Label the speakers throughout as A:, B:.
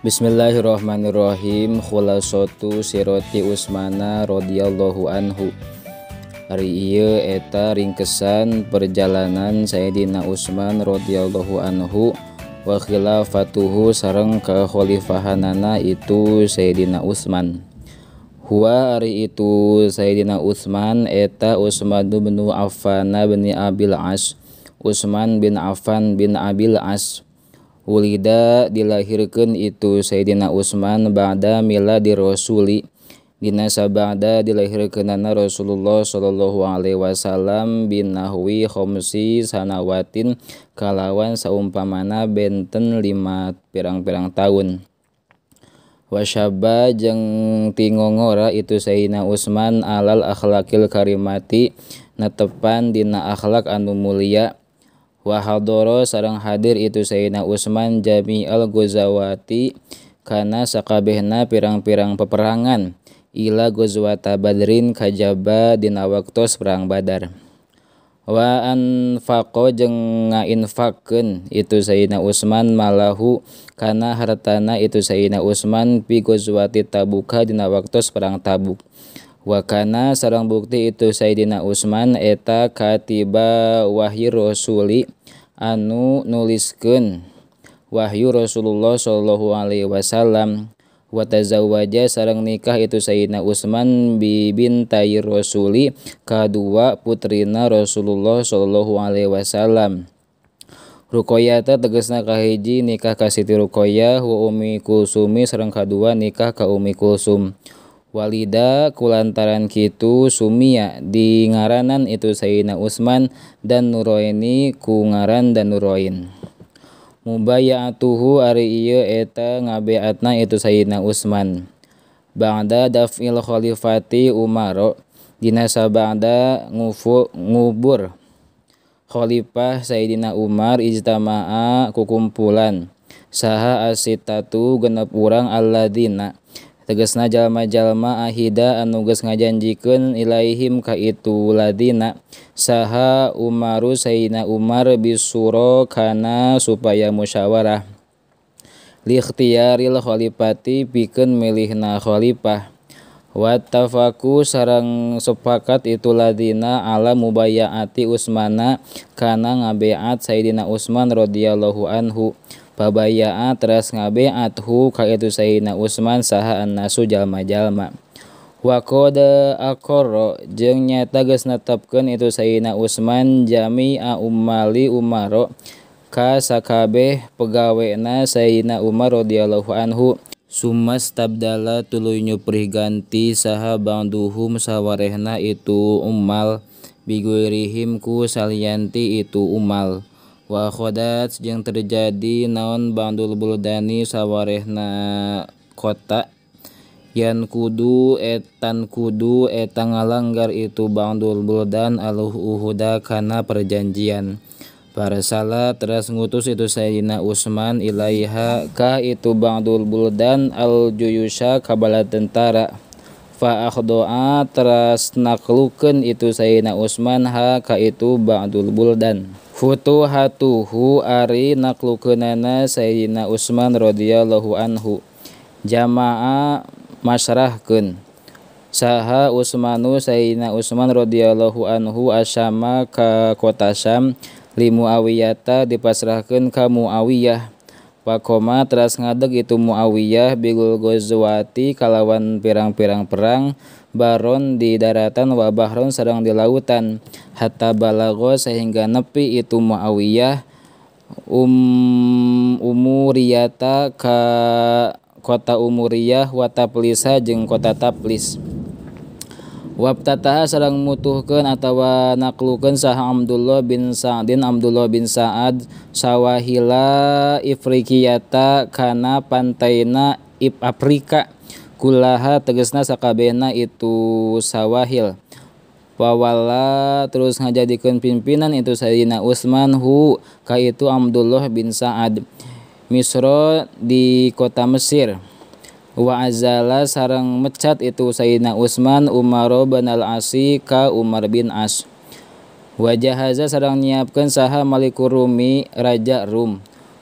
A: Bismillahirrahmanirrahim. Khulasatu siroti Utsmana radhiyallahu anhu. Ari ieu eta ringkesan perjalanan Sayyidina Utsman radhiyallahu anhu wa khilafatuhu sareng kakhalifahanana itu Sayyidina Utsman. Huwa ari itu Sayyidina Utsman eta Utsman bin Affan bin Abil As. Utsman bin Affan bin Abil As. Wulida dilahirkeun itu Sayyidina Utsman ba'da miladi Rasuli dina sabada dilahirkeunana Rasulullah sallallahu alaihi wasallam binahwi khamsi sanawatin kalawan saumpamana benten 5 pirang-pirang tahun. Wasyaba jeung tingongora itu Sayyidina Utsman alal akhlaqil karimati netepan dina akhlak anu mulia. Wa hadara sareng hadir itu Sayyidina Utsman jami'al ghazawati kana sakabehna pirang-pirang peperangan ila ghazwata Badrin kajaba dina waktos perang Badar. Wa anfaqo jeung ngainfaqkeun itu Sayyidina Utsman malahu kana hartana itu Sayyidina Utsman pi ghazwati Tabuka dina waktos perang Tabuk. Wa kana sareng bukti itu Sayyidina Utsman eta katiba wahyu rasuli anu nuliskeun wahyu Rasulullah sallallahu alaihi wasallam. Wa tazawwaja sareng nikah itu Sayyidina Utsman bi bintai rasuli kadua putrina Rasulullah sallallahu alaihi wasallam. Ruqayyah tegasna kahiji nikah ka Siti Ruqayyah wa Ummi Kulsumi sareng kadua nikah ka Ummi Kulsum. Walida kulantaran kitu sumia di ngaranan itu Sayyidina Utsman dan Nuraini ku ngaran dan Nurain. Mubayatuhu ari ieu eta ngabeatna itu Sayyidina Utsman. Ba'da daf'il khalifati Umar dina sabada ngubur khalifah Sayyidina Umar ijtama'a kukumpulan saha asitatu genep urang alladzina tegasna jalma-jalma ahida anu geus ngajanjikeun ilaihim ka itu ladina saha Umaru Sayyidina Umar bisuro kana supaya musyawarah li ikhtiyaril khalifati pikeun milihna khalifah. Wattafaku sareng sepakat itu ladina ala mubayaati Utsmana kana ngabeat Sayyidina Utsman radhiyallahu anhu. Pabayaat teras ngabeathu ka itu Sayyidina Utsman saha annasu jalma-jalma. Wa qad aqarra jeung nyata geus netepkeun itu Sayyidina Utsman jami'a ummali Umar ka sakabeh pegawena Sayyidina Umar radhiyallahu anhu. Sumastabdala tuluy nyuprih ganti saha ba'duhum sawarehna itu ummal biguirihim ku salianti itu ummal. Wa khodat jeung terjadi naon ba'dul buldani sawarehna kota yan kudu eta ngalanggar itu ba'dul buldan al-uhuda kana perjanjian. Para salah teras ngutus itu Sayyidina Utsman ilaiha ka itu ba'dul buldan al-juyusha kabala tentara. Fa akhdoa teras naklukeun itu Sayyidina Utsman ha ka itu ba'dul buldan. Futuhatuhu ari naklukeunana Sayyidina Utsman radhiyallahu anhu. Jama'a masrahkeun saha Utsmanu Sayyidina Utsman radhiyallahu anhu asyama ka kota Syam li Muawiyah dipasrahkeun ka Muawiyah. Pakoma teras ngadeg itu Muawiyah bigul ghazwati kalawan pirang-pirang perang baron di daratan wa bahron sareng di lautan hatta balagho sehingga nepi itu Muawiyah umuriyata ka kota Umuriyah wa Taplisa jeung kota Taplis. Wabtataha sareng mutuhkeun atawa naklukeun saha Abdullah bin Sa'ad sawahila Ifriqiyata kana pantaina Afrika kullaha tegasna sakabehna itu sawahil. Wawala terus ngajadikeun pimpinan itu Sayyidina Utsman hu ka itu Abdullah bin Sa'ad Misra di kota Mesir. Wa azala sareng mecat itu Sayyidina Utsman Umar bin al-Asi ka Umar bin As. Wa jahaza sareng nyiapkeun saha Malikur Rumi raja Rum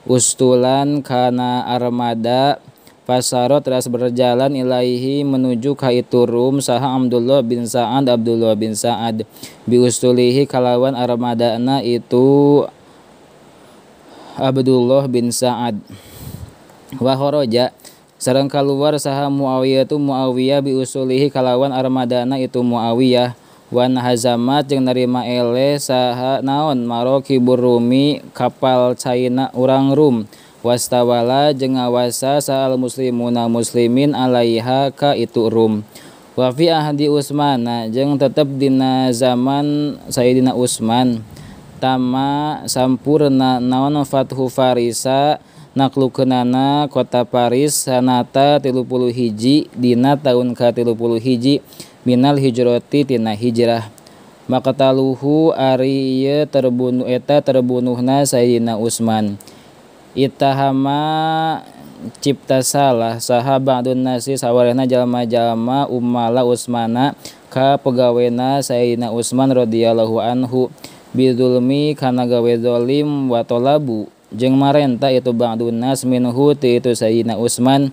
A: ustulan kana armada Fasaro teras berjalan ilaihi menuju ka itu Rum saha Abdullah bin Sa'ad biustulihi kalawan armadana itu Abdullah bin Sa'ad. Wa kharaja sareng kaluar saha Muawiyah biusulihi kalawan armadana itu Muawiyah. Wan hazamat jeung narima ele saha naon marokibur Rumi kapal China urang Rum. Wastawala jeung ngawasa sa'al muslimuna muslimin alaiha ka itu Rum. Wa fi ahdi Utsman jeung tetep dina zaman Sayyidina Utsman tama sampurna naon fathu Farisa naklukeunana kota Paris sanata 30 hiji dina taun ka 30 hiji minal hijrati tina hijrah. Maqtaluhu ari ieu terbunuhna Sayyidina Utsman. Itahama cipta salah saha ba'dun nasi sawarehna jalma-jalma ummala Utsmana ka pegawena Sayyidina Utsman radhiyallahu anhu bidzulmi kana gawe zalim wa talabu jeung marenta itu ba'dun nas minhu ti itu Sayyidina Utsman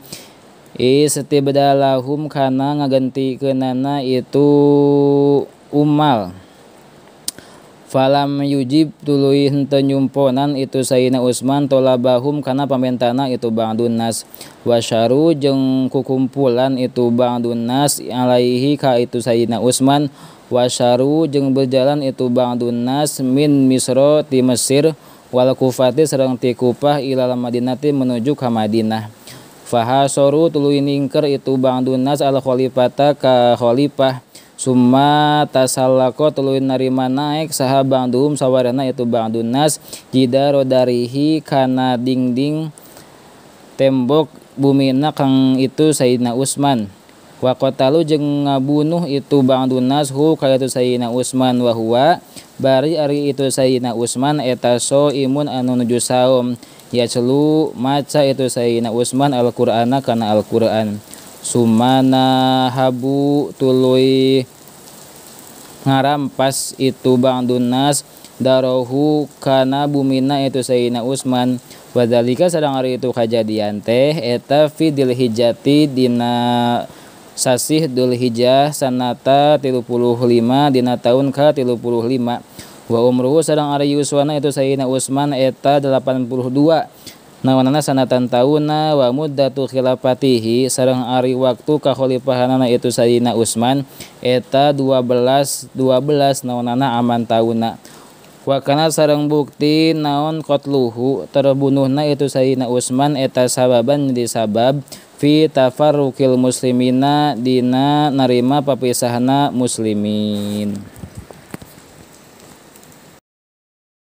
A: istibdalahum kana ngagantikeunana itu ummal. Falam yujib tuluy henteu nyumponan itu Sayyidina Utsman tolabahum kana pamentana itu ba'dun nas wasyaru jeung kukumpulan itu ba'dun nas alaihi ka itu Sayyidina Utsman wasyaru jeung berjalan itu ba'dun nas min Misra ti Mesir wal Kufati sareng ti Kufah ilal Madinati menuju ka Madinah. Fahasoru tuluy ningker itu ba'dun nas al khalifata ka khalifah. Summa tasallaqo tuluy narima naik saha ba'dhum sawarana itu ba'dun nas jidaro darihi kana dingding tembok bumina kang itu Sayyidina Utsman. Wa qatalu jeung ngabunuh itu ba'dun nas hu ka itu Sayyidina Utsman wa huwa bari ari itu Sayyidina Utsman eta imun anu nuju saum ya celu maca itu Sayyidina Utsman Al-Qur'ana kana Al-Qur'an. Sumana habu tuluy ngarampas itu ba'dun nas darohu kana bumina itu Sayyidina Utsman. Wadzalika sadang ari itu kajadian teh eta fi Dzulhijjati dina sasih Dzulhijjah sanata 35 dina taun ka 35. Wa umruhu sadang ari yuswana itu Sayyidina Utsman eta 82 nawanana sanatan tauna wa muddatu khilafatihi sareng ari waktu kakhalifahanana itu Sayyidina Utsman eta 12 nawanana aman tauna. Wa kana sareng bukti naon qatluhu terbunuhna itu Sayyidina Utsman eta sababan jadi sabab fi tafarruqil muslimina dina narima papisahna muslimin.